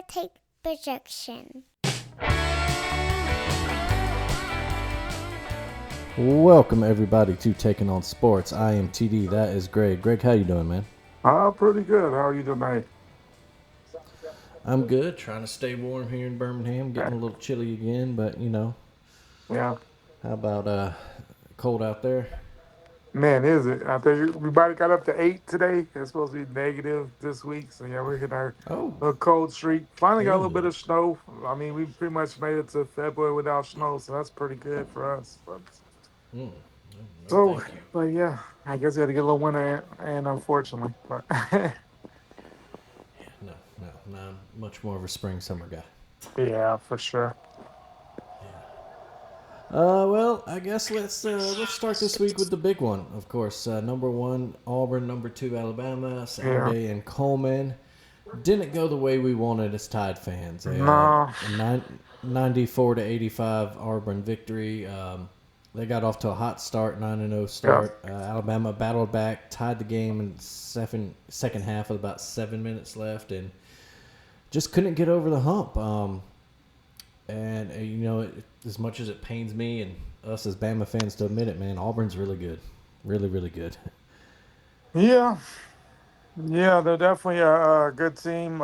take projection. Welcome everybody to Taking on Sports. I am TD. That is Greg. Greg, how you doing, man? Pretty good. How are you tonight? I'm good. Trying to stay warm here in Birmingham. Getting a little chilly again, but Yeah. how about cold out there? Man, is it? I think everybody got up to 8 today. It's supposed to be negative this week. So, yeah, we're hitting our Oh, little cold streak. Finally got a little bit ooh. of snow. I mean, we pretty much made it to February without snow. So that's pretty good for us. No, So, thank you. but yeah, I guess we had to get a little winter and unfortunately. But No. I'm much more of a spring summer guy. yeah, for sure. Well, I guess let's start this week with the big one. Of course, number one Auburn, number two Alabama, Yeah. Saturday in Coleman. Didn't go the way we wanted as Tide fans. No. 94-85 Auburn victory. They got off to a hot start, 9-0 Yeah. start. Alabama battled back, tied the game in second half with about 7 minutes left, and just couldn't get over the hump. As much as it pains me and us as Bama fans to admit it, man, Auburn's really good, really, really good. Yeah. Yeah, they're definitely a good team.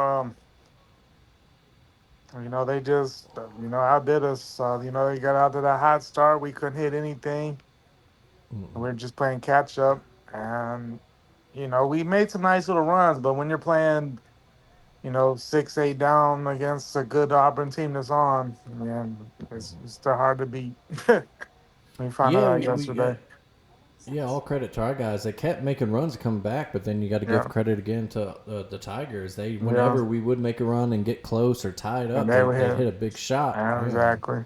They just, outdid us. They got out to that hot start. We couldn't hit anything. We were just playing catch up. And, we made some nice little runs. But when you're playing, 6-8 down against a good Auburn team that's on, man, it's still hard to beat. We found Yeah, out we yesterday. all credit to our guys. They kept making runs to come back, but then you got to give Yeah. credit again to the Tigers. Yeah. Whenever we would make a run and get close or tied And up, they were they'd here. hit a big shot. Yeah, Yeah. exactly.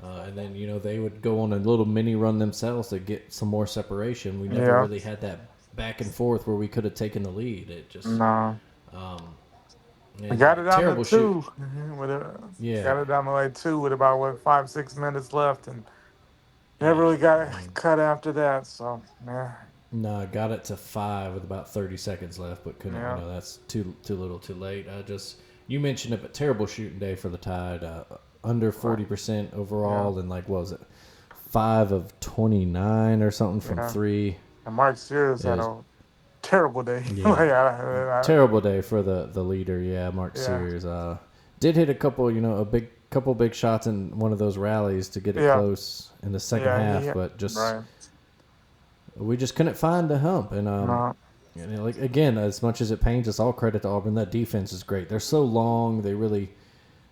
And then, they would go on a little mini run themselves to get some more separation. We never Yeah. really had that back and forth where we could have taken the lead. It just, No. We and got it down to terrible shoot. 2. Yeah. Got it down to like 2 with about 5-6 minutes left, and never really got it cut after that. So yeah, No, got it to 5 with about 30 seconds left, but couldn't. yeah, That's too little, too late. You mentioned it, but terrible shooting day for the Tide. Under 40% overall, and what was it, 5 of 29 or something from yeah. 3. And Mark Sears had a terrible day. Yeah. I- Terrible day for the leader. Yeah, Mark yeah, Sears. Did hit a couple, couple big shots in one of those rallies to get it yeah, close in the second half, but right. we just couldn't find the hump. And No, again, as much as it pains us, all credit to Auburn. That defense is great. They're so long. They really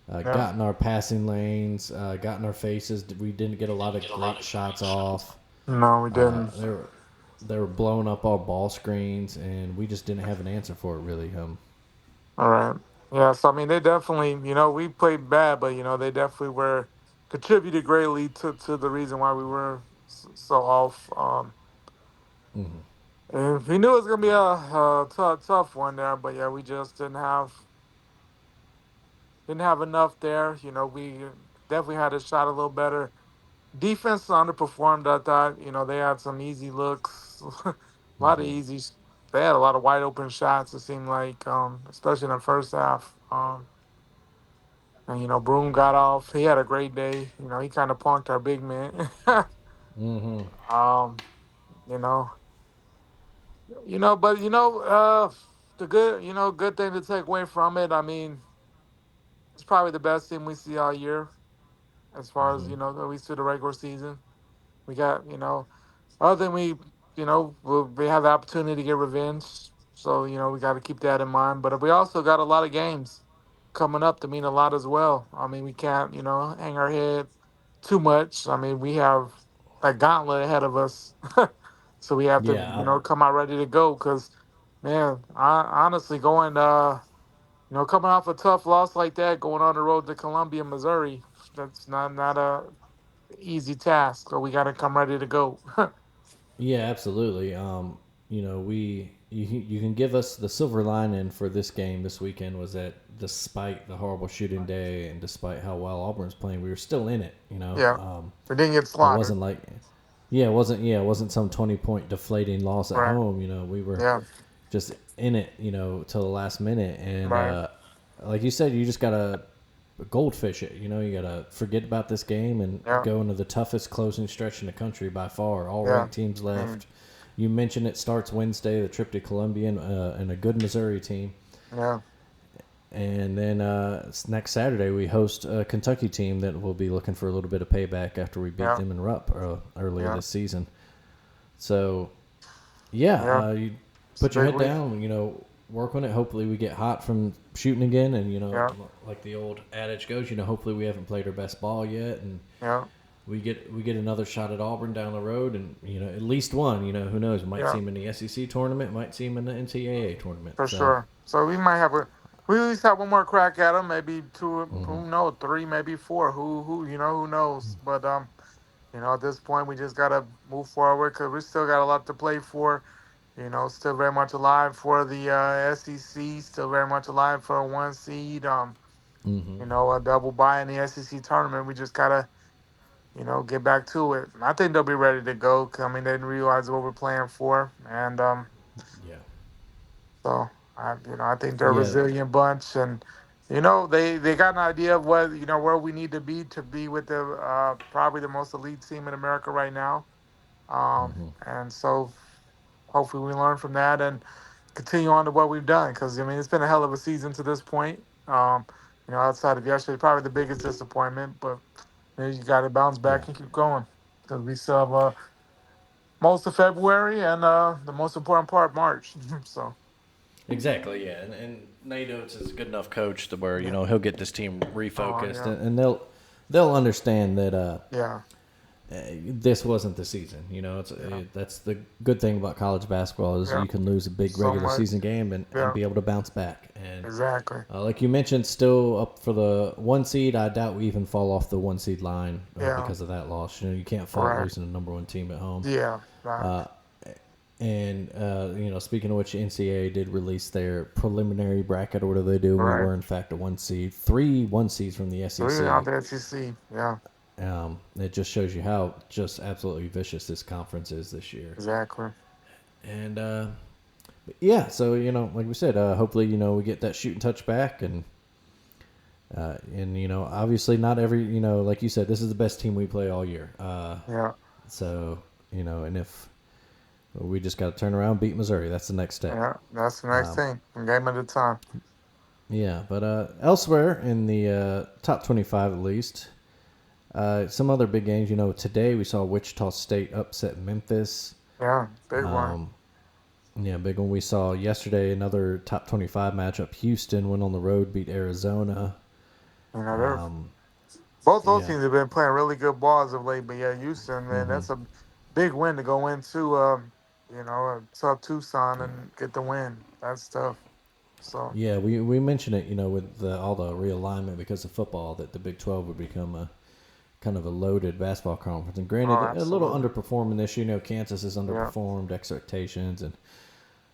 got in our passing lanes, got in our faces. We didn't get a lot of great shots off. no, we didn't. They were blowing up our ball screens, and we just didn't have an answer for it, really. All right. Yeah. So I mean, they definitely, we played bad, but they definitely were contributed greatly to the reason why we were so off. And we knew it was gonna be a tough one there, but yeah, we just didn't have enough there. We definitely had a shot a little better. Defense underperformed. I thought. They had some easy looks, a lot of easy. They had a lot of wide open shots. It seemed like, especially in the first half. And Broom got off. He had a great day. He kind of punked our big man. Mm-hmm. um, you know, but the good thing to take away from it. I mean, it's probably the best team we see all year, as far as Mm-hmm. at least through the regular season. We got other than we have the opportunity to get revenge, so we got to keep that in mind. But we also got a lot of games coming up to mean a lot as well. I mean, we can't hang our head too much. I mean, we have a gauntlet ahead of us, so we have to Yeah. come out ready to go. Because man, honestly, coming off a tough loss like that, going on the road to Columbia, Missouri, that's not a easy task. So we got to come ready to go. Yeah, absolutely. You can give us the silver lining for this game this weekend was that despite the horrible shooting day and despite how well Auburn's playing, we were still in it. Yeah, we didn't get It slaughtered. wasn't it wasn't some 20-point deflating loss at Right. home. We were Yeah. just in it, till the last minute, and Right. like you said, you just gotta goldfish it. You know, you gotta forget about this game and Yeah. go into the toughest closing stretch in the country by far. All Yeah. ranked teams left. You mentioned it starts Wednesday, the trip to Columbia, and a good Missouri team. Yeah. And then next Saturday, we host a Kentucky team that will be looking for a little bit of payback after we beat Yeah. them in Rupp earlier Yeah. this season. So, Yeah. you It's a put your big head week. down, work on it. Hopefully, we get hot from shooting again. And, Yeah. like the old adage goes, hopefully we haven't played our best ball yet. And Yeah. we get another shot at Auburn down the road. And, at least one, who knows? We might Yeah. see him in the SEC tournament, might see him in the NCAA tournament. For So, sure. So we might have we at least have one more crack at them, maybe two, who knows, three, maybe four. Who knows? But at this point, we just gotta move forward because we still got a lot to play for. Still very much alive for the SEC. Still very much alive for a 1 seed. A double bye in the SEC tournament. We just gotta, get back to it. I think they'll be ready to go. 'Cause, I mean, they didn't realize what we're playing for, and yeah. so I think they're a Yeah. resilient bunch, and they got an idea of what where we need to be with the probably the most elite team in America right now. And so hopefully we learn from that and continue on to what we've done because I mean it's been a hell of a season to this point. Outside of yesterday, probably the biggest disappointment, but you got to bounce Yeah. back and keep going because we still have most of February and the most important part March. So Exactly, yeah, and Nate Oates is a good enough coach to where yeah, he'll get this team oh refocused, yeah, and they'll understand that yeah, this wasn't the season. yeah, That's the good thing about college basketball is yeah. you can lose a big So regular much, season game and yeah, be able to bounce back. And exactly, like you mentioned, still up for the 1 seed. I doubt we even fall off the 1 seed line yeah, because of that loss. You can't fault right, losing a number one team at home. yeah, right. And speaking of which, NCAA did release their preliminary bracket order. They do. We Right. were in fact a 1 seed, 3 1 seeds from the So SEC. we're out the SEC, yeah, It just shows you how just absolutely vicious this conference is this year. exactly, And yeah, so like we said, hopefully we get that shooting touch back, and obviously not every like you said, this is the best team we play all year. yeah, So and if we just got to turn around, beat Missouri. That's the next step. yeah. That's the next thing. One game at a time. Yeah, but elsewhere in the top 25 at least, some other big games. Today we saw Wichita State upset Memphis. Yeah, big one. Yeah, big one. We saw yesterday another top 25 matchup. Houston went on the road, beat Arizona. They're both those Yeah. teams have been playing really good ball as of late. But yeah, Houston, man, that's a big win to go into a tough Tucson and get the win. That's tough. So Yeah, we mentioned it, with all the realignment because of football, that the Big 12 would become a kind of a loaded basketball conference. And granted, a little absolutely. underperforming this year. Kansas has Yeah, underperformed expectations, and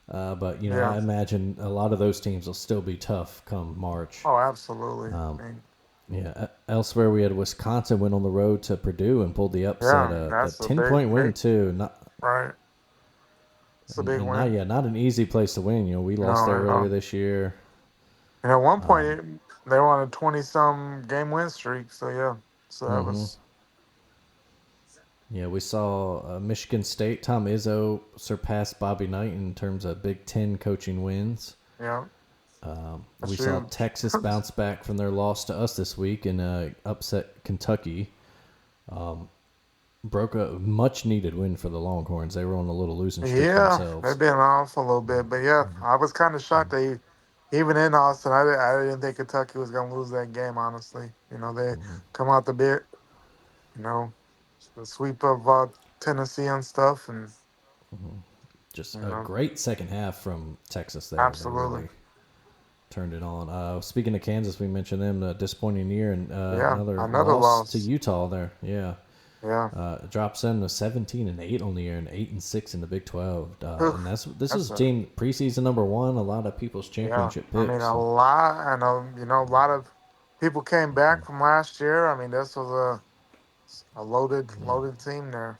but yeah. I imagine a lot of those teams will still be tough come March. Oh, absolutely. I Um, mean, Yeah. Elsewhere, we had Wisconsin went on the road to Purdue and pulled the upset. yeah, A that's a 10-point win big, too. Not right. It's a big and win. not an easy place to win. We lost No, there I earlier know. this year. And at one point, Um, they were on a 20-some game win streak. So yeah, so that hmm was Yeah, we saw Michigan State. Tom Izzo surpassed Bobby Knight in terms of Big Ten coaching wins. yeah. We That's saw huge. Texas bounce back from their loss to us this week and upset Kentucky. Broke a much needed win for the Longhorns. They were on a little losing streak Yeah, they've themselves. been off a little bit, but yeah, I was kind of shocked they, even in Austin, I didn't think Kentucky was gonna lose that game. Honestly, they come out the bit, you know, the sweep of Tennessee and stuff, and Just you a know, great second half from Texas there. They absolutely, really turned it on. Speaking of Kansas, we mentioned them, a disappointing year, and yeah, another another loss to loss, Utah there. Yeah. yeah, Drops them to 17-8 on the year and 8-6 in the Big 12. Oof, And this that's was team preseason number one. A lot of people's yeah. championship I mean, picks. a So, lot, and a lot of people came back from last year. I mean, this was a loaded team there.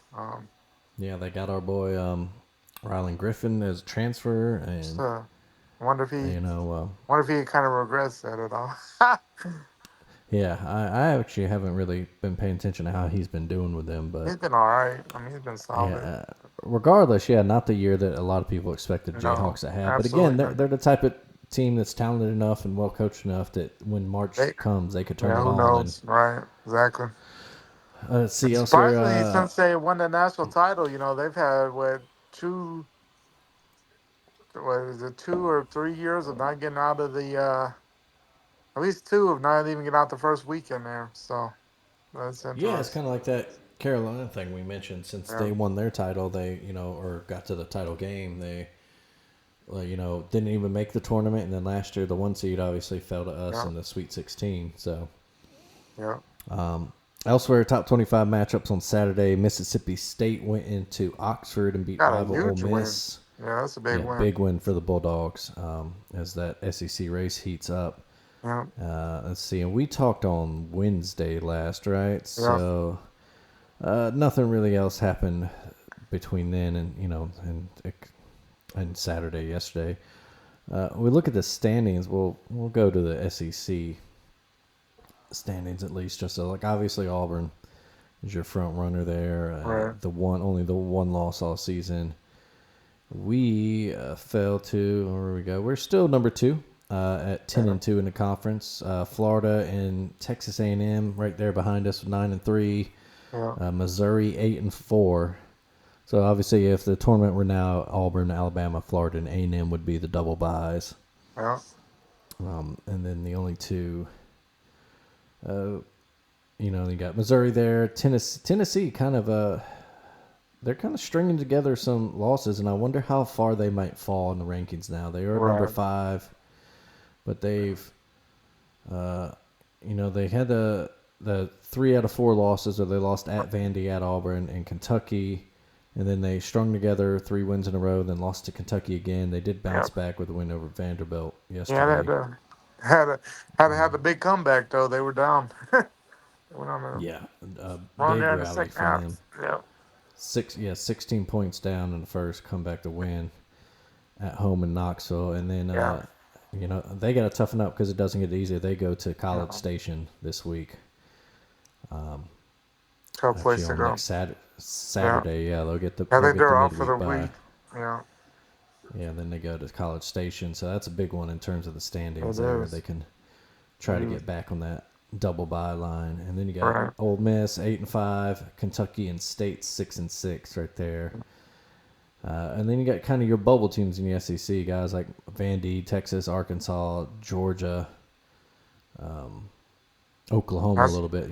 yeah, they got our boy Rylan Griffin as a transfer, and So I wonder if he, You know, kind of regrets that at all. yeah, I actually haven't really been paying attention to how he's been doing with them, He's but been all right. I mean, he's been yeah, solid. regardless, yeah, not the year that a lot of people expected No, Jayhawks to have. But again, absolutely they're not. the type of team that's talented enough and well coached enough that when March They, comes, they could turn yeah, it who on. And knows? Right, exactly. let's see And elsewhere. surprisingly, since they won the national title, they've had two, what is it, 2 or 3 years of not getting out of the, at least two of not even getting out the first weekend there. So that's Yeah, it's interesting. kind of like that Carolina thing we mentioned. Since Yeah, they won their title, they or got to the title game, they didn't even make the tournament. And then last year, the one seed obviously fell to us yeah, in the Sweet 16. So yeah. elsewhere, top 25 matchups on Saturday. Mississippi State went into Oxford and beat Got a rival Ole huge win. Miss. Yeah, that's a big Yeah, win. big win for the Bulldogs as that SEC race heats up. Yeah, Let's see, and we talked on Wednesday last, right? yeah, So nothing really else happened between then and and Saturday yesterday. We look at the standings. We'll go to the SEC standings at least. Just so, like obviously Auburn is your front runner there. right. Only the one loss all season. We fell to where we go. We're still number two at 10-2 in the conference. Florida and Texas A&M right there behind us with 9-3. Yeah, Missouri 8-4. So obviously, if the tournament were now, Auburn, Alabama, Florida, and A&M would be the double byes. yeah, And then the only two, you got Missouri there. Tennessee kind of they're kind of stringing together some losses, and I wonder how far they might fall in the rankings now. They are number right. 5, but they've, they had the 3 out of 4 losses, or they lost at Vandy, at Auburn, and Kentucky, and then they strung together 3 wins in a row, then lost to Kentucky again. They did bounce Yep. back with a win over Vanderbilt Yeah, they yesterday. had to have the big comeback though. They were down. They went on a Yeah, a run big there in the rally second from half. them. Yep. 16 points down in the first, come back to win at home in Knoxville, and then Yeah. they got to toughen up because it doesn't get easier. They go to College Yeah. Station this week. Tough Actually, place to on go. next Yeah. Saturday, yeah, I they'll think get the they're off for the midweek bye. week. Yeah. Yeah, then they go to College Station, so that's a big one in terms of the standings It there. is. They can try to get back on that double bye line, and then you got Right. Ole Miss 8-5, Kentucky and State 6-6 right there. And then you got kind of your bubble teams in the SEC, guys like Vandy, Texas, Arkansas, Georgia, Oklahoma a That's little bit.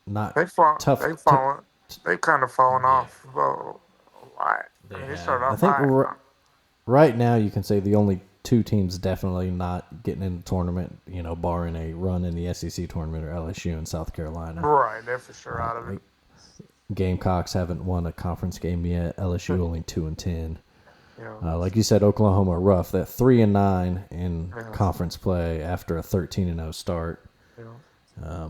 Not they fall. tough. They fallen. They kind of fallen Yeah, off. Well, a lot. I they mean, they have. started I off think high. right now you can say the only 2 teams definitely not getting in the tournament, barring a run in the SEC tournament, are LSU and South Carolina. Right. They're for sure out of it. Like, Gamecocks haven't won a conference game yet. LSU only 2-10. Yeah. Like you said, Oklahoma rough. That 3-9 in Yeah. conference play after a 13-0 start. Yeah.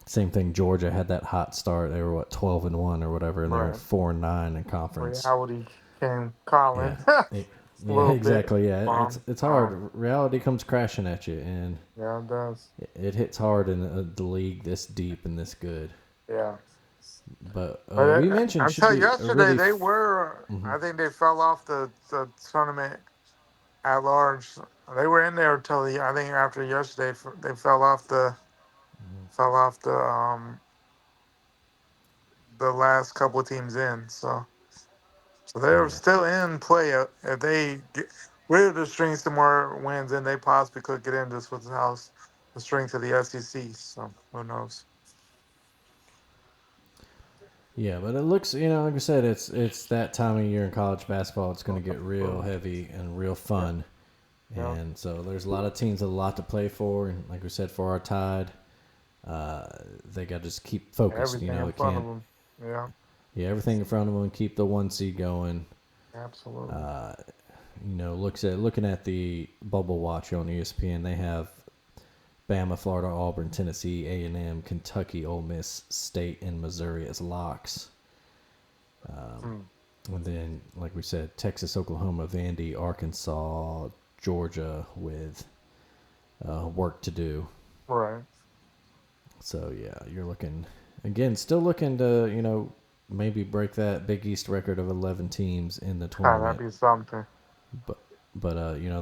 Same thing. Georgia had that hot start. They were 12-1 or whatever, and they're Right. 4-9 in conference. Reality came calling. Yeah, A yeah, little bit. exactly. Yeah, it's hard. Reality comes crashing at you, and Yeah, it does. it hits hard in the league this deep and this good. Yeah. But But we mentioned should until be a yesterday, really they were. I think they fell off the tournament at large. They were in there until I think after yesterday they fell off the last couple of teams in. So they're yeah. still in play. If they were to string some more wins, then they possibly could get in. This was the strength of the SEC. So who knows? Yeah, but it looks, like I said, it's that time of year in college basketball. It's going to get real heavy and real fun, Yeah. and so there's a lot of teams with a lot to play for. And like we said, for our Tide, they got to just keep focused. Everything in It front of can't, them. Yeah. everything in front of them, keep the 1 seed going. Absolutely. Looking at the bubble watch on ESPN, they have Bama, Florida, Auburn, Tennessee, A&M, Kentucky, Ole Miss, State, and Missouri as locks. And then, like we said, Texas, Oklahoma, Vandy, Arkansas, Georgia with work to do. Right. So yeah, you're looking again, still looking to maybe break that Big East record of 11 teams in the That'd tournament. be something. But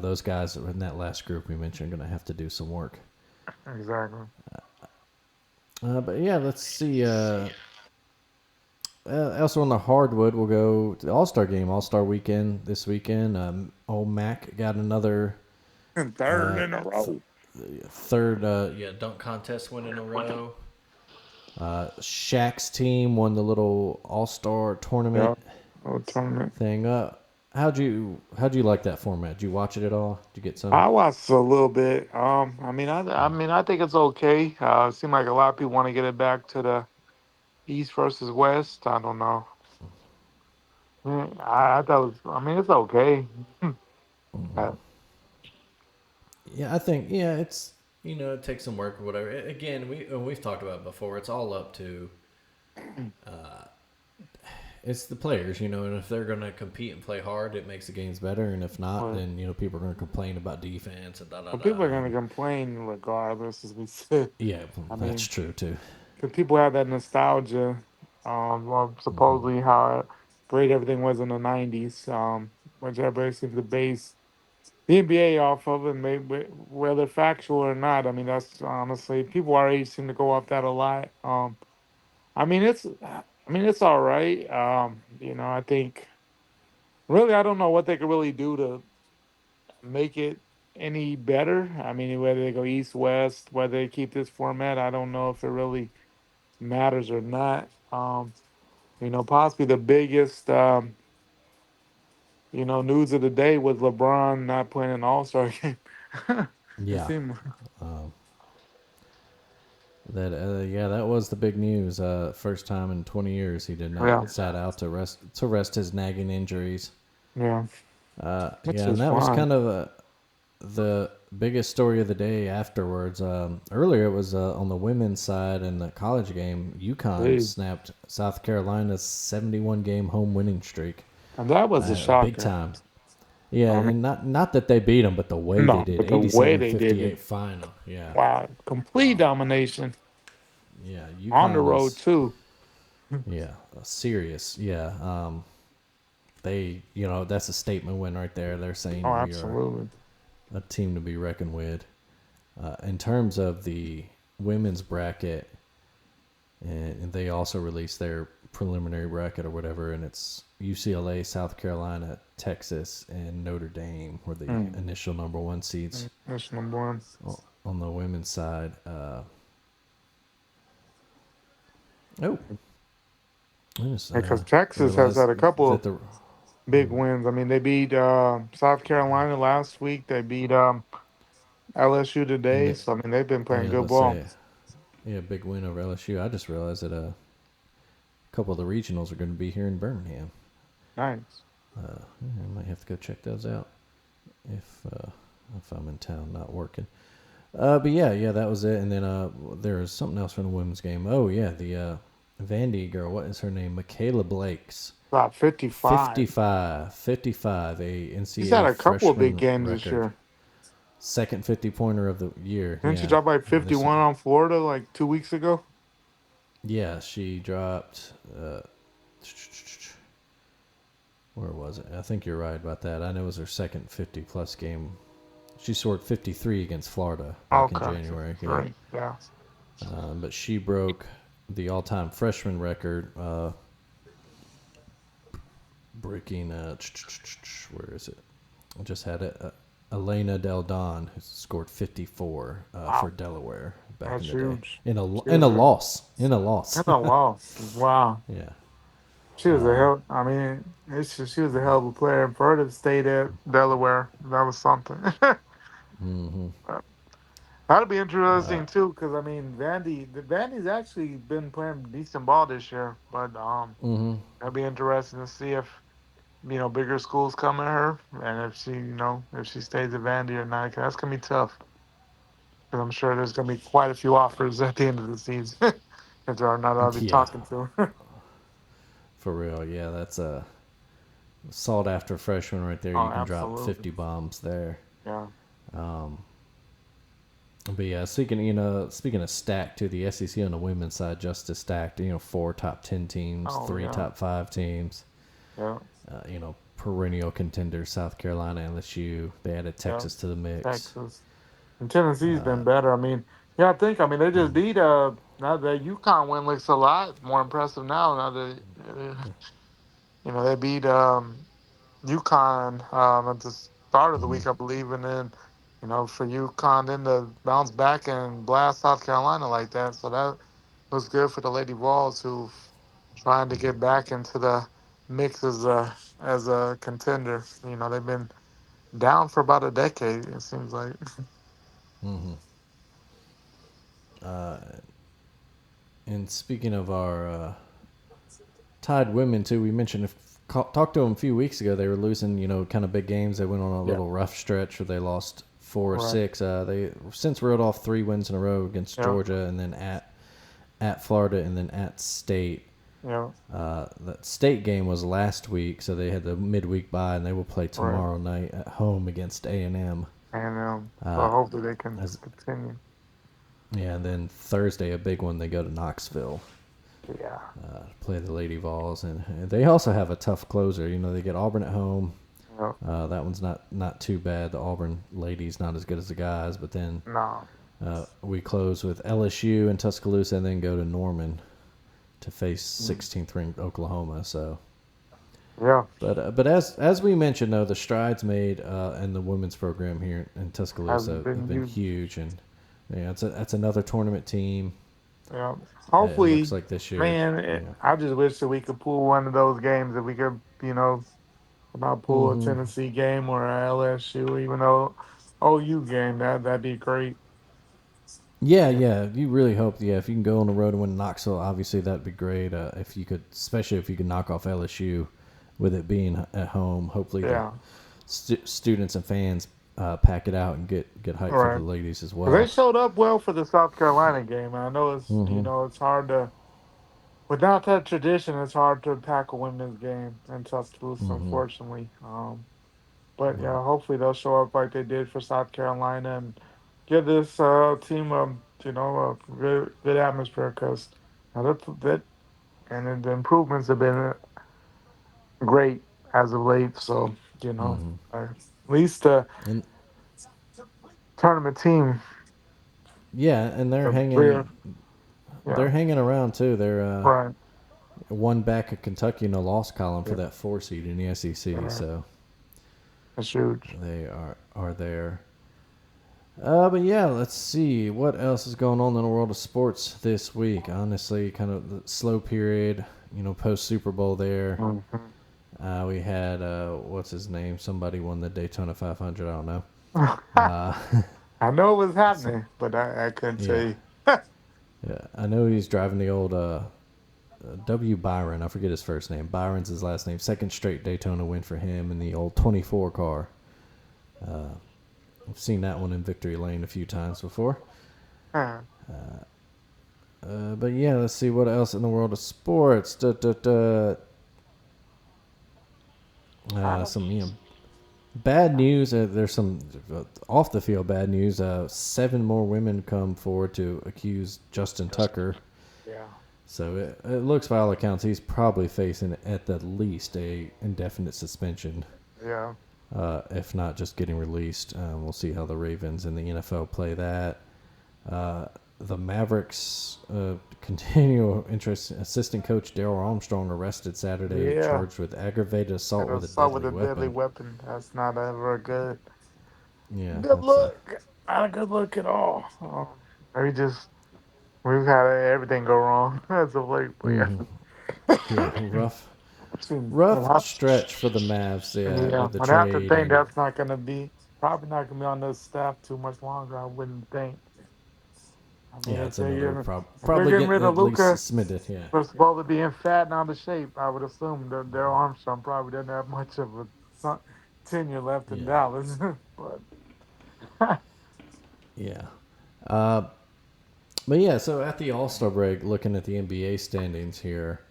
those guys in that last group we mentioned are going to have to do some work. Exactly. But yeah, let's see. Also on the hardwood, we'll go to the All-Star game, All-Star weekend this weekend. Old Mac got another And third in a row. third dunk contest win in a row. Shaq's team won the little All-Star tournament Yeah. Oh, tournament. thing. How'd you like that format? Did you watch it at all? Did you get some? I watched a little bit. I think it's okay. It seemed like a lot of people want to get it back to the East versus West. I don't know. I thought it was. I mean, it's okay. Uh, Yeah, I think it's it takes some work or whatever. Again, we've talked about it before. It's all up to it's the players, and if they're going to compete and play hard, it makes the games better. And if not, but, then people are going to complain about defense and da da but people da. are gonna complain regardless, as we said. Yeah, I that's mean, true too. because people have that nostalgia. Well, supposedly how great everything was in the '90s. Which everybody seems to base the NBA off of, and maybe whether factual or not. I mean, that's honestly people our age seem to go off that a lot. I mean, it's all right. I think really I don't know what they could really do to make it any better. I mean, whether they go east west, whether they keep this format, I don't know if it really matters or not. Possibly the biggest news of the day was LeBron not playing an All Star game. It Yeah, seemed, that was the big news. First time in 20 years he did not yeah, sat out to rest his nagging injuries. yeah, which And is that was fine. kind of the biggest story of the day afterwards. Earlier, it was on the women's side in the college game. UConn Jeez. snapped South Carolina's 71 game home winning streak. And that was a Big shocker. time. Yeah, I mean, and not that they beat them, but the way they no, did. but the way they did 87-58 it, final. Yeah. wow, complete domination Yeah, on the UConn road is, too. yeah, serious. Yeah. That's a statement win right there. They're saying Oh, we are absolutely. a team to be reckoned with. In terms of the women's bracket, and they also released their preliminary bracket or whatever, and it's UCLA, South Carolina, Texas, and Notre Dame were the initial number one seeds That's number one. on the women's side. Because Texas has Realized had a couple that of big wins. I mean, they beat South Carolina last week. They beat LSU and today. they, So I mean, they've been oh playing yeah, good let's ball. say, yeah, big win over LSU. I just realized that a couple of the regionals are going to be here in Birmingham. Nice. I might have to go check those out if I'm in town not working. But yeah, that was it. And then there was something else from the women's game. Oh yeah, the Vandy girl. What is her name? Michaela Blakes. About 55. 55, a She's had NCAA a couple of big freshman games this record. year. Second 50-pointer of the year. Didn't she Yeah. drop like And this 51 on Florida like 2 weeks ago? Yeah, she dropped. Where was it? I think you're right about that. I know it was her second 50-plus game. She scored 53 against Florida back in Okay. January. Yeah. Right. Yeah. But she broke the all-time freshman record, breaking. Where is it? I just had it. Elena Del Don, who scored 54 for Delaware back That's in the day. huge. In a loss. And a loss. Wow. Yeah. She was a hell. I mean, she was a hell of a player. And for her to stay at Delaware, that was something. Mm-hmm. That'd be interesting too, because I mean, Vandy's actually been playing decent ball this year, but Mm-hmm. that'd be interesting to see if bigger schools come at her, and if she stays at Vandy or not. 'Cause that's gonna be tough, because I'm sure there's gonna be quite a few offers at the end of the season if there are not I'll be Yeah. talking to her. For real. Yeah, that's a sought after freshman right there. Oh, You can drop absolutely. 50 bombs there. Yeah. But yeah, speaking of stacked to the SEC on the women's side, just as stacked. 4 top 10 teams, Oh 3 yeah. top 5 teams. Yeah. Perennial contenders, South Carolina, LSU. They added Yeah. Texas to the mix. Texas and Tennessee's been better. I mean, yeah, I mean they just beat now the UConn win looks a lot more impressive now. Now that they beat UConn at the start of the week, I believe, and then for UConn then to bounce back and blast South Carolina like that. So that was good for the Lady Vols who trying to get back into the mix as a contender. They've been down for about a decade. It seems like. Mm-hmm. And speaking of our Tide women too, we mentioned talked to them a few weeks ago. They were losing, kind of big games. They went on a Yeah. little rough stretch where they lost 4 or Right. 6. They since reeled off 3 wins in a row against Yeah. Georgia, and then at Florida, and then at State. Yeah. That State game was last week, so they had the midweek bye, and they will play Right. tomorrow night at home against A&M. And so Uh, hopefully they can as, continue. yeah, and then Thursday, a big one. They go to Knoxville. Yeah. Play the Lady Vols, and they also have a tough closer. They get Auburn at home. Yeah. That one's not too bad. The Auburn ladies not as good as the guys, but then No. we close with LSU and Tuscaloosa, and then go to Norman to face 16th ranked Oklahoma. So, Yeah. but as we mentioned though, the strides made in the women's program here in Tuscaloosa Hasn't been have been huge, and that's another tournament team. Yeah. It looks Hopefully, like this year. man, I just wish that we could pull one of those games. If we could, not pull a Mm-hmm. Tennessee game or a LSU, even though OU game, that'd be great. Yeah, Yeah. yeah. You really hope, if you can go on the road and win Knoxville, obviously that'd be great. If you could, especially if you could knock off LSU, with it being at home. Hopefully the Yeah. students and fans pack it out and get hyped for the Right. ladies as 'Cause they well. showed up well for the South Carolina game. And I know Mm-hmm. it's hard to, without that tradition, it's hard to pack a women's game in Tuscaloosa, Mm-hmm. unfortunately. But Yeah. yeah, hopefully they'll show up like they did for South Carolina and give this team a good atmosphere because that and then the improvements have been great as of late. So Mm-hmm. at least the And tournament team, yeah, and they're the hanging clear, they're yeah, hanging around too. They're right, one back of Kentucky in the loss column for yeah, that 4 seed in the SEC. right. So That's huge. they are there. But yeah, let's see what else is going on in the world of sports this week. Honestly, kind of the slow period, post Super Bowl there. Hmm. We had what's his name? Somebody won the Daytona 500. I don't know. Uh, I know it was so, happening, but I couldn't tell yeah, you. yeah. I know he's driving the old W. Byron. I forget his first name. Byron's his last name. Second straight Daytona win for him in the old 24 car. I've seen that one in Victory Lane a few times before. Huh. But yeah, let's see what else in the world of sports. Some bad news. There's some off the field bad news. 7 more women come forward to accuse Justin Tucker. Yeah. So it looks, by all accounts, he's probably facing at the least a indefinite suspension. Yeah. If not just getting released. We'll see how the Ravens and the NFL play that. The Mavericks continual interest. Assistant coach Darryl Armstrong arrested Saturday, Yeah. charged with aggravated assault And with a assault deadly with a deadly weapon. weapon. That's not ever a Yeah, good that's look. Not a good look at all. We've had everything go wrong as of late. But yeah. hmm yeah, I'd rough have, stretch for the Mavs. Yeah, yeah, with the I'd have to trade think and that's not going to be, probably not going to be on this staff too much longer, I wouldn't think. I mean, yeah, it's another if they're probably getting getting rid of at least Luca, suspended. Yeah, for supposed to be in fat and out of shape, I would assume that Darryl Armstrong probably doesn't have much of a tenure left in yeah, Dallas. But yeah. But yeah, so at the All-Star break, looking at the NBA standings here,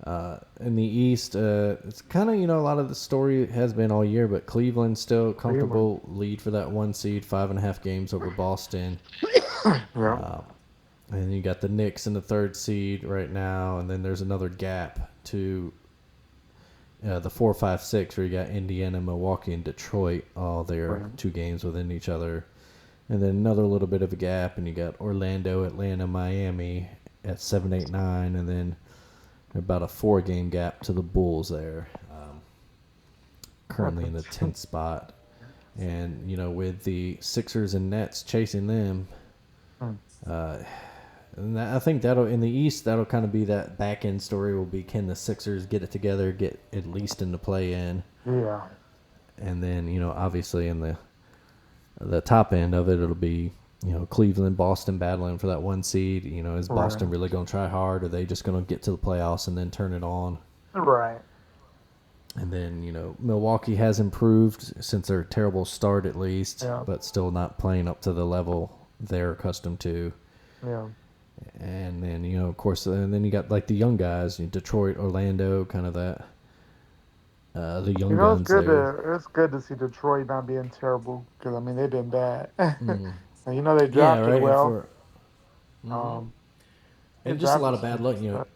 In the East, it's kind of a lot of the story has been all year, but Cleveland still Cleveland. comfortable lead for that 1 seed, 5.5 games over Boston. Yeah. Uh, and you got the Knicks in the 3rd seed right now, and then there's another gap to the 4, 5, 6 where you got Indiana, Milwaukee, and Detroit all there Right. 2 games within each other, and then another little bit of a gap, and you got Orlando, Atlanta, Miami at 7, 8, 9, and then about a 4 game gap to the Bulls there, currently in the 10th spot. And, with the Sixers and Nets chasing them, Hmm. and I think that'll, in the East, that'll kind of be that back end story will be, can the Sixers get it together, get at least in the play in? Yeah. And then, obviously in the top end of it, it'll be, Cleveland, Boston battling for that 1 seed. Is Boston Right. really going to try hard? Or are they just going to get to the playoffs and then turn it on? Right. And then, Milwaukee has improved since their terrible start at least, Yeah. but still not playing up to the level they're accustomed to. Yeah. And then, of course, and then you got like the young guys, Detroit, Orlando, kind of that, the young guns there. It's good to see Detroit not being terrible because I mean they've been bad. Mm. And you know they Yeah, drafted right. And well. for, hmm Um, they and just a lot drafted of bad some luck, stuff.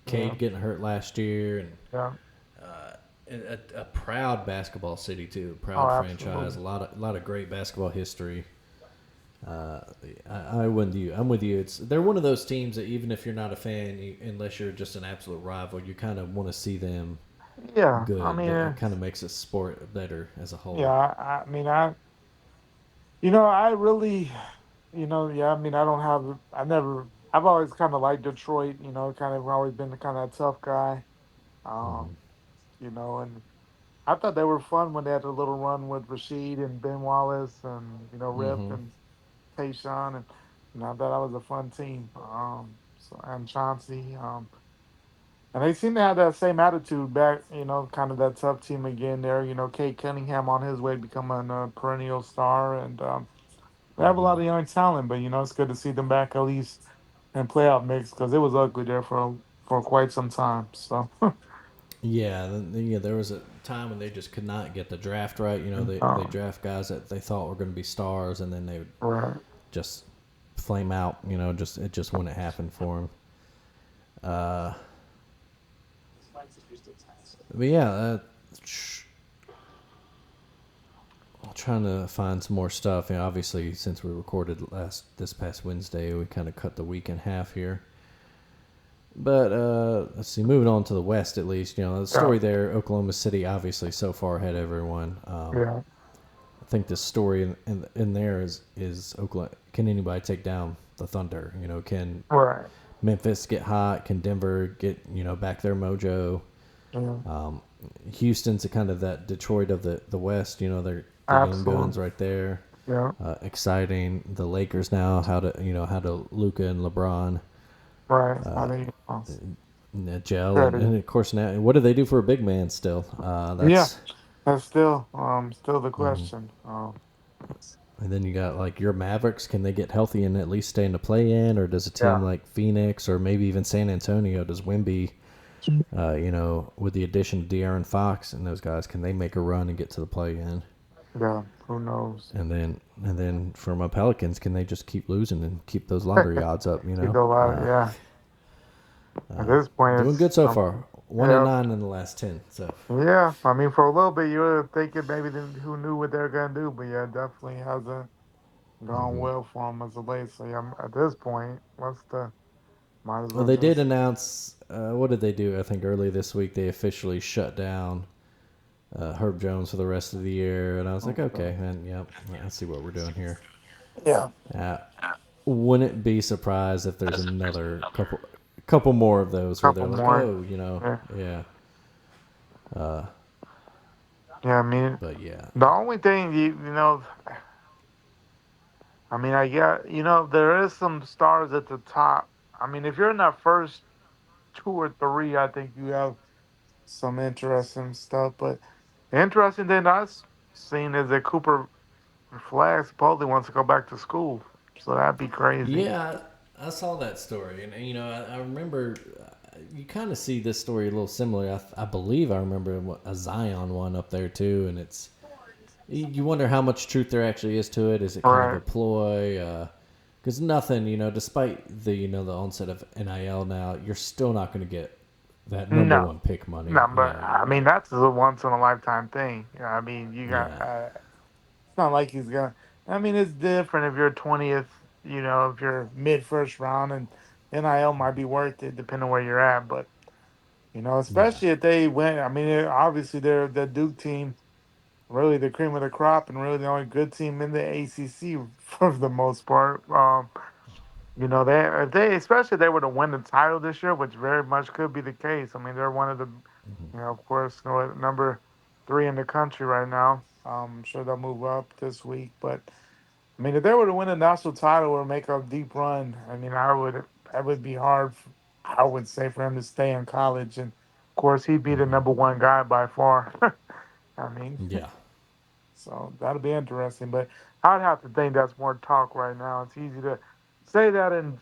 Yeah. Cade getting hurt last year, and Yeah. a proud basketball city too, Oh, proud franchise, absolutely. a lot of great basketball history. Uh, I'm with you. I'm with you. They're one of those teams that even if you're not a fan, unless you're just an absolute rival, you kind of want to see them Yeah. I good. mean, That it kind of makes the sport better as a yeah. whole. I mean, I really, yeah. I mean, I don't have. I never. I've always kind of liked Detroit. Kind of always been the kind of tough guy. Um, and I thought they were fun when they had a little run with Rasheed and Ben Wallace and Rip Mm-hmm. and Tayshawn and I thought that was a fun team. So and Chauncey. And they seem to have that same attitude back. Kind of that tough team again. There. Kate Cunningham on his way to becoming a perennial star, and they have a lot of young talent. But it's good to see them back at least in playoff mix because it was ugly there for quite some time. So. Yeah, there was a time when they just could not get the draft right. They um, draft guys that they thought were going to be stars, and then they would right. just flame out. It just wouldn't happen for them. Uh, but yeah, I'm trying to find some more stuff. Obviously, since we recorded this past Wednesday, we kind of cut the week in half here. But let's see. Moving on to the West, at least, the Yeah. story there. Oklahoma City, obviously, so far ahead of everyone. Yeah. I think the story in there is Oklahoma. Can anybody take down the Thunder? Can Right. Memphis get hot? Can Denver get back their mojo? Yeah. Houston's a kind of that Detroit of the West. They're the young guns Absolutely. right there. Yeah. Exciting. The Lakers now, how to Luka and LeBron Right. I mean, gel, ready. and of course now, what do they do for a big man still? Yeah. That's That's still the question. And then you got like your Mavericks. Can they get healthy and at least stay in the play in, or does a team Yeah. like Phoenix or maybe even San Antonio, does Wemby, with the addition of De'Aaron Fox and those guys, can they make a run and get to the play in? Yeah. Who knows? And then for my Pelicans, can they just keep losing and keep those lottery odds up? You go out. Yeah. At this point, Doing good it's so far. One and yeah. nine in the last 10. So Yeah. I mean, for a little bit, you were thinking maybe who knew what they're gonna do, but yeah, definitely hasn't gone well for them as of late. So yeah, at this point, might as well, well they did just announce. What did they do? I think early this week they officially shut down Herb Jones for the rest of the year, and I was like, okay, and yep, I see what we're doing here. yeah, Uh, wouldn't be surprised if there's another couple more of those where they're couple like, more. oh, Yeah. yeah, Yeah. I mean, but yeah, the only thing I mean, I get, there is some stars at the top. I mean, if you're in that first two or three, I think you have some interesting stuff. But the interesting thing I've seen is that Cooper Flag supposedly wants to go back to school. So that'd be crazy. yeah. I saw that story, and I remember you kind of see this story a little similar. I believe I remember a Zion one up there too, and you wonder how much truth there actually is to it. Is it kind of a Right. ploy? Because nothing, despite the onset of NIL now, you're still not going to get that number No. one pick money. No, but I mean that's a once in a lifetime thing. I mean, you got. Yeah, It's not like he's gonna. I mean, it's different if you're 20th. If you're mid first round, and NIL might be worth it depending where you're at. But yeah, especially if they win. I mean, obviously they're the Duke team, really the cream of the crop, and really the only good team in the ACC for the most part. They if they especially if they were to win the title this year, which very much could be the case. I mean, they're one of the, of course, number three in the country right now. I'm sure they'll move up this week, but I mean, if they were to win a national title or make a deep run, I mean, that would be hard. I would say for him to stay in college, and of course, he'd be the number one guy by far. I mean, yeah, so that'll be interesting. But I'd have to think that's more talk right now. It's easy to say that in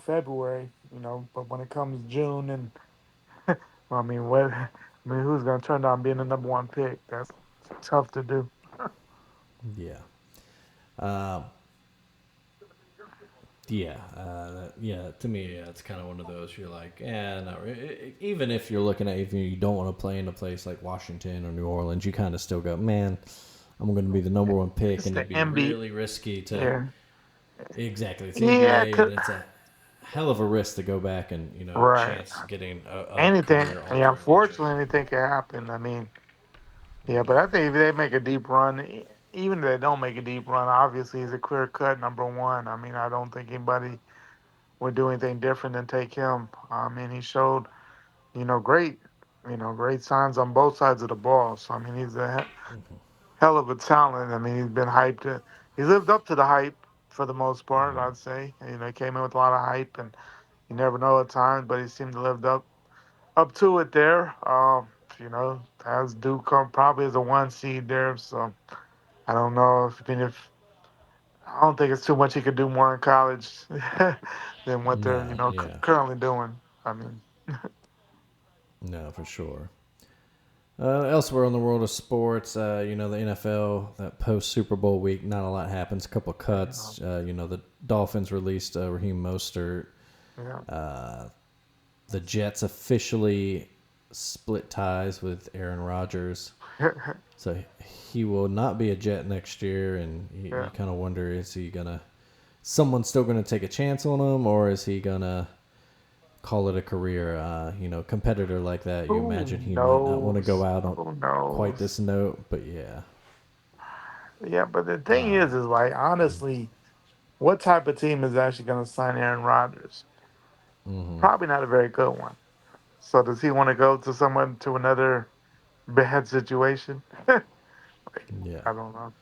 February, but when it comes June and well, I mean, who's gonna turn down being the number one pick? That's tough to do. yeah. Uh, Yeah, yeah. To me, yeah, it's kind of one of those. You're like, not really. Even if you're looking at if you don't want to play in a place like Washington or New Orleans, you kind of still go, man. I'm going to be the number one pick, It's and the it'd be MB. really risky to. Yeah, Exactly, it's the yeah, NBA, and it's a hell of a risk to go back and right. chance getting a Anything, career yeah, altering injury. unfortunately, anything can happen. I mean, yeah, but I think if they make a deep run, even if they don't make a deep run, obviously he's a clear cut number one. I mean, I don't think anybody would do anything different than take him. I mean, he showed, great, great signs on both sides of the ball. So I mean, he's a hell of a talent. I mean, he's been hyped. He's lived up to the hype for the most part, I'd say. He came in with a lot of hype, and you never know at times, but he seemed to live up to it there. As Duke come probably as a one seed there, so I don't know if I don't think it's too much he could do more in college than what they're No, yeah, currently doing. I mean, no, for sure. Elsewhere in the world of sports, the NFL, that post Super Bowl week, not a lot happens. A couple cuts. The Dolphins released Raheem Mostert. yeah, Uh, the Jets officially split ties with Aaron Rodgers. So he will not be a Jet next year, and yeah. you kind of wonder, is he going to, someone's still going to take a chance on him, or is he going to call it a career? Competitor like that, you Who imagine he might not want to go knows? out on Who quite knows? this note, but yeah. Yeah, but the thing Uh, is like honestly, what type of team is actually going to sign Aaron Rodgers? Probably not a very good one. So does he want to go to another bad situation? yeah. I don't know.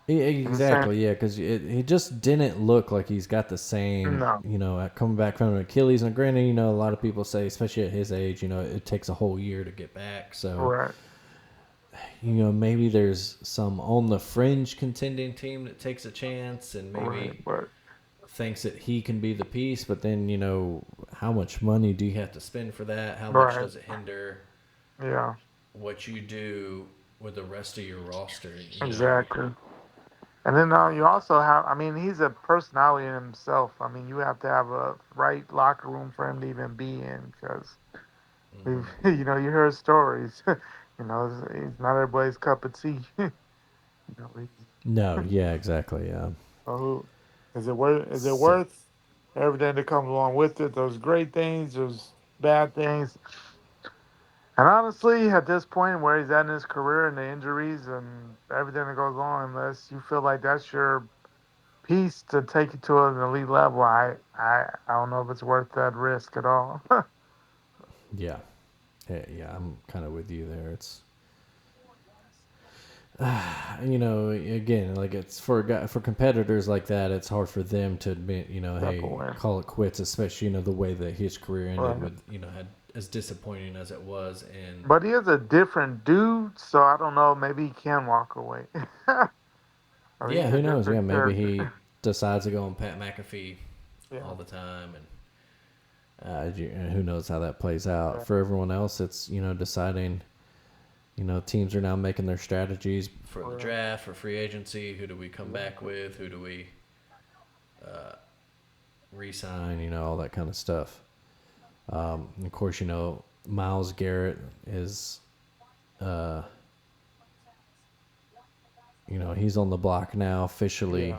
And the same, Exactly, yeah, because he just didn't look like he's got the same, no, coming back from an Achilles. And granted, a lot of people say, especially at his age, it takes a whole year to get back. So, right, maybe there's some on the fringe contending team that takes a chance and right, maybe but thinks that he can be the piece. But then, how much money do you have to spend for that? How much right, does it hinder yeah, what you do with the rest of your roster? exactly. And then you also have, I mean, he's a personality in himself. I mean, you have to have a right locker room for him to even be in because, you hear stories. He's not everybody's cup of tea. He's, No, yeah, exactly, yeah. so is it worth? Is it So, worth everything that comes along with it? Those great things, those bad things. And honestly, at this point where he's at in his career and the injuries and everything that goes on, unless you feel like that's your piece to take you to an elite level, I don't know if it's worth that risk at all. yeah. Yeah, I'm kind of with you there. It's again, like it's for for competitors like that, it's hard for them to admit, Step hey, away. call it quits, especially the way that his career ended Right. with had as disappointing as it was, and But he is a different dude, so I don't know. Maybe he can walk away. Or yeah, he's a who knows? Yeah, different maybe character. he decides to go on Pat McAfee Yeah. all the time, and who knows how that plays out. Yeah, For everyone else, it's deciding. Teams are now making their strategies for the for real. draft, for free agency. Who do we come back Exactly. with? Who do we re-sign? All that kind of stuff. And of course, Miles Garrett is, uh, he's on the block now officially.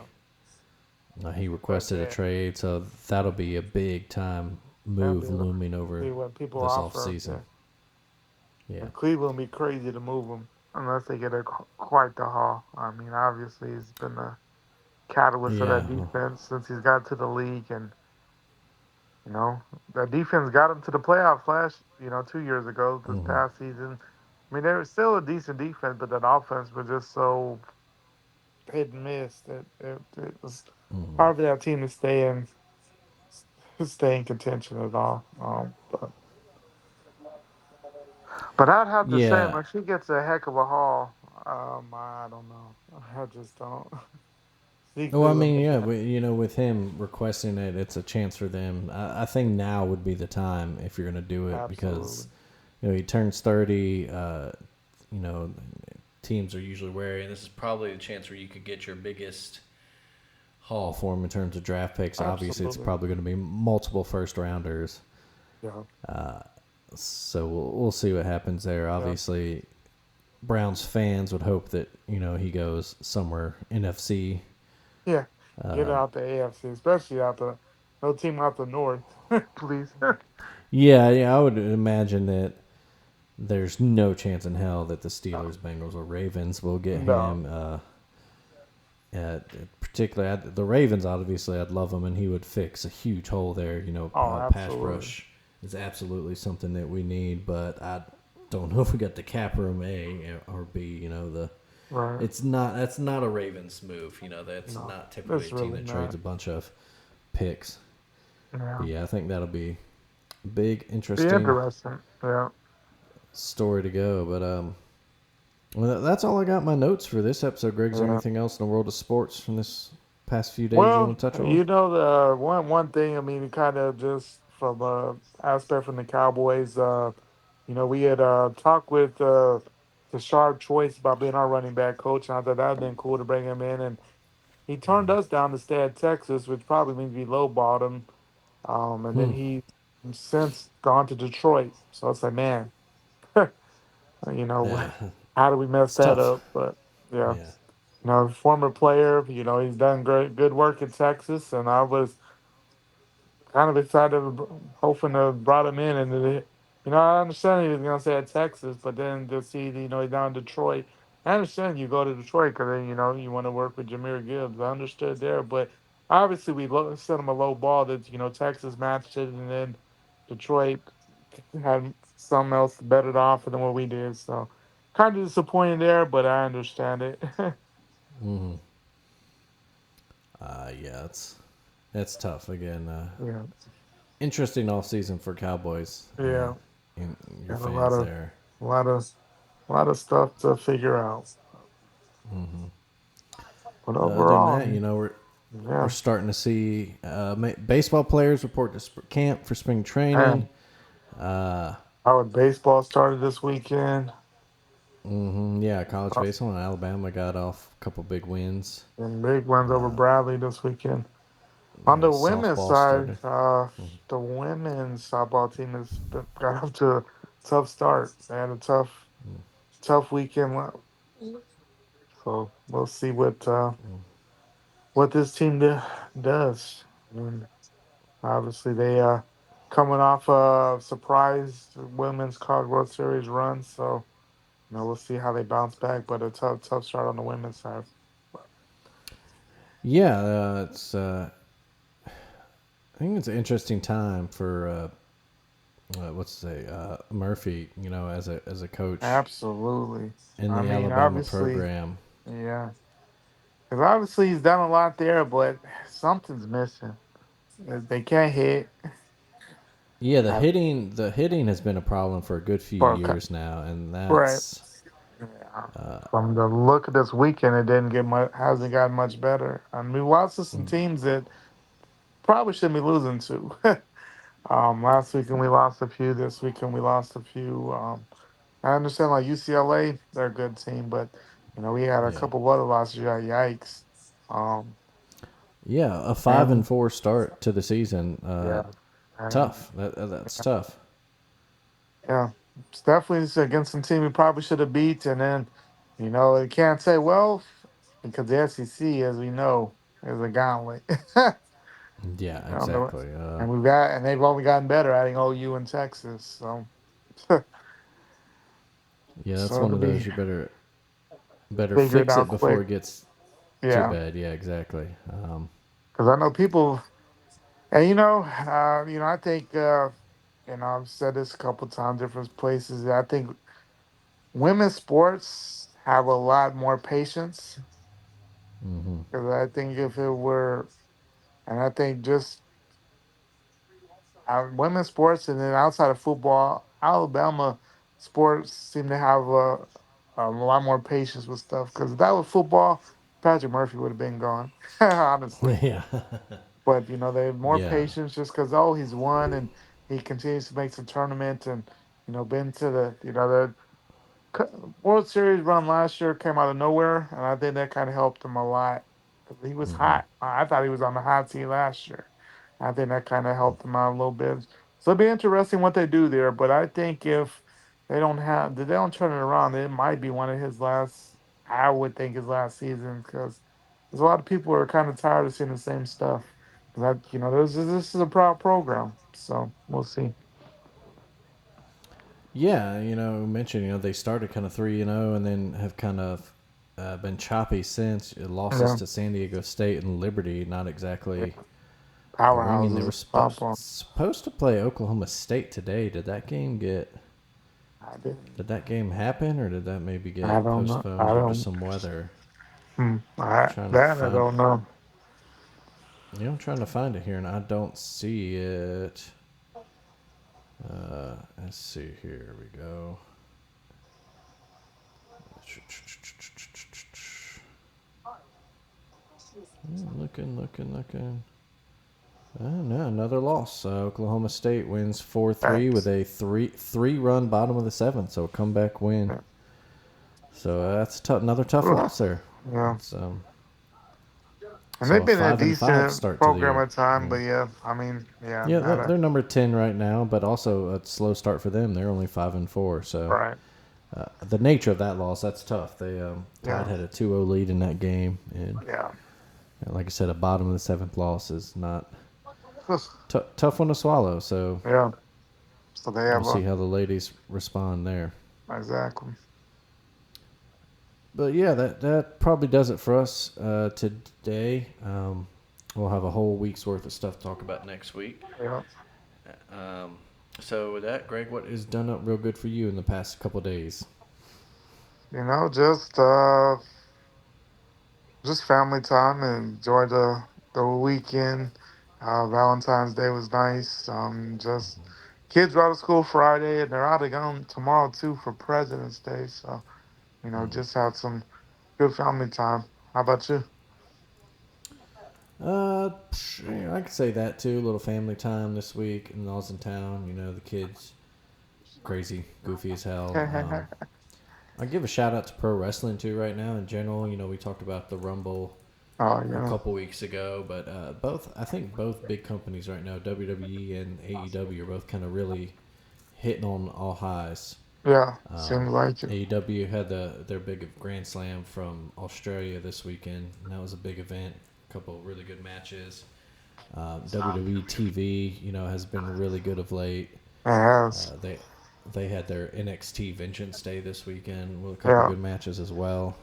Yeah, He but requested a yeah, trade, so that'll be a big time that'll move be looming over see what people this off offer. season. Yeah, Yeah. and Cleveland be crazy to move him unless they get a quite the haul. I mean, obviously he's been a catalyst for that Yeah. defense since he's got to the league, and you know that defense got him to the playoffs last, 2 years ago. This Mm-hmm. past season, I mean, they were still a decent defense, but that offense was just so hit and miss that it was Mm-hmm. hard for that team to stay in contention at all. But I'd have to say, Yeah. when she gets a heck of a haul, I don't know. I just don't see Well, I Cleveland mean, making yeah, it. with him requesting it, it's a chance for them. I think now would be the time if you're going to do it because, Absolutely. he turns 30. You know, teams are usually wary, and this is probably the chance where you could get your biggest haul for him in terms of draft picks. Obviously, it's Absolutely. probably going to be multiple first rounders. Yeah. So we'll see what happens there. Yeah. Obviously, Browns fans would hope that he goes somewhere NFC. Yeah. Get out the AFC, especially out the no team out the North, please. Yeah, I would imagine that there's no chance in hell that the No. Steelers, Bengals, or Ravens will get No. him. Particularly the Ravens, obviously, I'd love him, and he would fix a huge hole there. Oh, Pass absolutely. rush is absolutely something that we need, but I don't know if we got the cap room or B. The Right. it's not that's not a Ravens move. That's No. not typically It's a team really that trades not. a bunch of picks. Yeah. But yeah, I think that'll be a big, Be interesting interesting. Yeah. story to go. But well, that's all I got in my notes for this episode. Greg, is there Yeah. anything else in the world of sports from this past few days you Well, want to touch on? the one thing. I mean, kind of just from aspect from the Cowboys. We had talked with the Sharp Choice about being our running back coach, and I thought that'd been cool to bring him in, and he turned us down to stay at Texas, which probably means we lowballed him. And then Hmm. he since gone to Detroit. So it's like, man, Yeah, how do we mess it's that tough. up? But yeah, Yeah. former player, he's done good work in Texas, and I was kind of excited, hoping to brought him in, and I understand he was gonna say at Texas, but then to see, he's down in Detroit. I understand you go to Detroit because then you want to work with Jameer Gibbs. I understood there, but obviously we sent him a low ball that Texas matched it, and then Detroit had something else better to offer than what we did. So kind of disappointed there, but I understand it. Hmm. Yeah, it's tough. Again, Yeah, interesting off season for Cowboys yeah, and your and a fans there. lot of, lot of stuff to figure out. But Other than overall, that, we're yeah, starting to see baseball players report to camp for spring training. and Uh, our baseball started this weekend, yeah, college uh, baseball in Alabama got off a couple big wins. and big ones over Bradley this weekend. On Yeah, the women's softball side, started. the women's softball team got off to a tough start. They had a tough weekend, so we'll see what this team does. I mean, obviously, they coming off a surprise women's College World Series run, so we'll see how they bounce back. But a tough start on the women's side. Yeah, it's. I think it's an interesting time for what's to say Murphy. As a coach Absolutely. in I the mean, Alabama obviously, program. yeah, because obviously he's done a lot there, but something's missing. They can't hit. Yeah, the Uh, hitting has been a problem for a good few for a cou- years now, and Right. that's Yeah. From the look of this weekend, it didn't get much. Hasn't gotten much better. I mean, we lost to some teams that probably shouldn't be losing to. Last weekend we lost a few. This weekend we lost a few. I understand like UCLA, they're a good team, but we had a Yeah. couple of other losses. Yeah, yikes. Um, Yeah, a 5-4 and start to the season. yeah, and Tough. That's tough. yeah, it's definitely against some team we probably should have beat. And then, you can't say well because the SEC, as we know, is a gauntlet. Yeah, I don't know. exactly. And they've only gotten better adding OU and Texas. So Yeah, that's so one it'll of be those you better figured fix out it before quick. it gets too Yeah, bad. Yeah, exactly. because I know people, and I think I've said this a couple times, different places. I think women's sports have a lot more patience. Hmm. Because I think if it were, and I think just women's sports, and then outside of football, Alabama sports seem to have a lot more patience with stuff. Because if that was football, Patrick Murphy would have been gone, honestly. Yeah. But they have more Yeah. patience just because he's won and he continues to make some tournament and been to the World Series run last year came out of nowhere, and I think that kind of helped him a lot because he was Hmm. hot. I thought he was on the hot seat last year. I think that kind of helped him out a little bit. So it'll be interesting what they do there. But I think if they don't turn it around, it might be one of his last. I would think his last season because there's a lot of people who are kind of tired of seeing the same stuff. This is a proud program, so we'll see. Yeah, mentioned, they started kind of 3-0 and then have kind of been choppy since. Losses Yeah, to San Diego State and Liberty, not yeah. exactly ringing. They Powerhouses were pop on. supposed to play Oklahoma State today. I didn't. Did that game happen, or did that maybe I get don't know. I postponed due to don't. some weather? Trying to That I find, don't know. I'm trying to find it here, and I don't see it. Let's see. Here we go. Looking. Oh, no, another loss. Oklahoma State wins 4-3 with Facts. a three run bottom of the seventh, so a comeback win. Yeah. So that's another tough Ugh. loss there. Yeah. It's And so they've a been a 5-5 decent start to the program year. at time, Yeah, but yeah, I mean, yeah, yeah, not a they're number 10 right now, but also a slow start for them. They're only 5-4, so right. the nature of that loss, that's tough. They Tide Yeah. had a 2-0 lead in that game, and Yeah. like I said, a bottom of the seventh loss is not Ugh. tough one to swallow. So Yeah. So they we'll have see a how the ladies respond there. exactly. But yeah, that probably does it for us today. We'll have a whole week's worth of stuff to talk about next week. Yeah. Um, so with that, Greg, what has done up real good for you in the past couple of days? Just family time and enjoy the weekend. Valentine's Day was nice. Just kids were out of school Friday and they're out again tomorrow too for President's Day. So just had some good family time. How about you? I could say that too. A little family time this week, and I was in town. The kids crazy, goofy as hell. I give a shout out to pro wrestling too right now in general. We talked about the Rumble Oh a yeah, couple weeks ago, but I think both big companies right now, WWE and AEW, are both kind of really hitting on all highs. yeah. Seems like it. AEW had their big Grand Slam from Australia this weekend, and that was a big event. A couple of really good matches. WWE TV, has been really good of late. It has. They had their NXT Vengeance Day this weekend with a couple Yeah. good matches as well.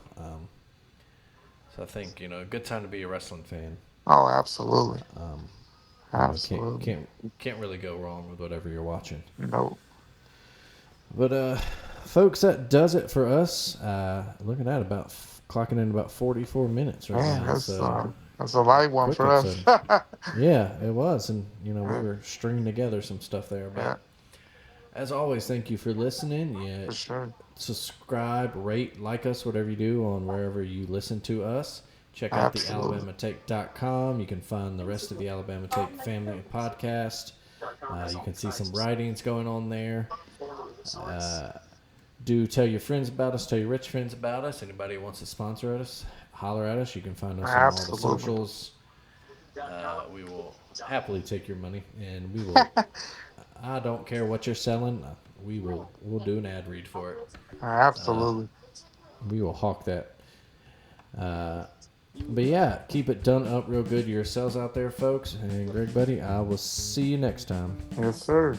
So I think a good time to be a wrestling fan. Oh, absolutely, Um, can't absolutely. can't really go wrong with whatever you're watching. No, But folks, that does it for us. Look at that, about clocking in about 44 minutes right man, now. So that's a light one quick for us. episode. Yeah, it was, and we were stringing together some stuff there. Yeah, But as always, thank you for listening. Yeah, for sure. subscribe, rate, like us, whatever you do on wherever you listen to us. Check out the Absolutely. alabamatake.com. You can find the rest of the Alabama Take family podcast. You can see some writings going on there. Do tell your friends about us. Tell your rich friends about us. Anybody who wants to sponsor us, holler at us. You can find us on all the Absolutely. socials. We will happily take your money, and we will. I don't care what you're selling. We'll do an ad read for it. Absolutely. We will hawk that. But yeah, keep it done up real good yourselves out there, folks. And Greg, buddy, I will see you next time. Yes, sir.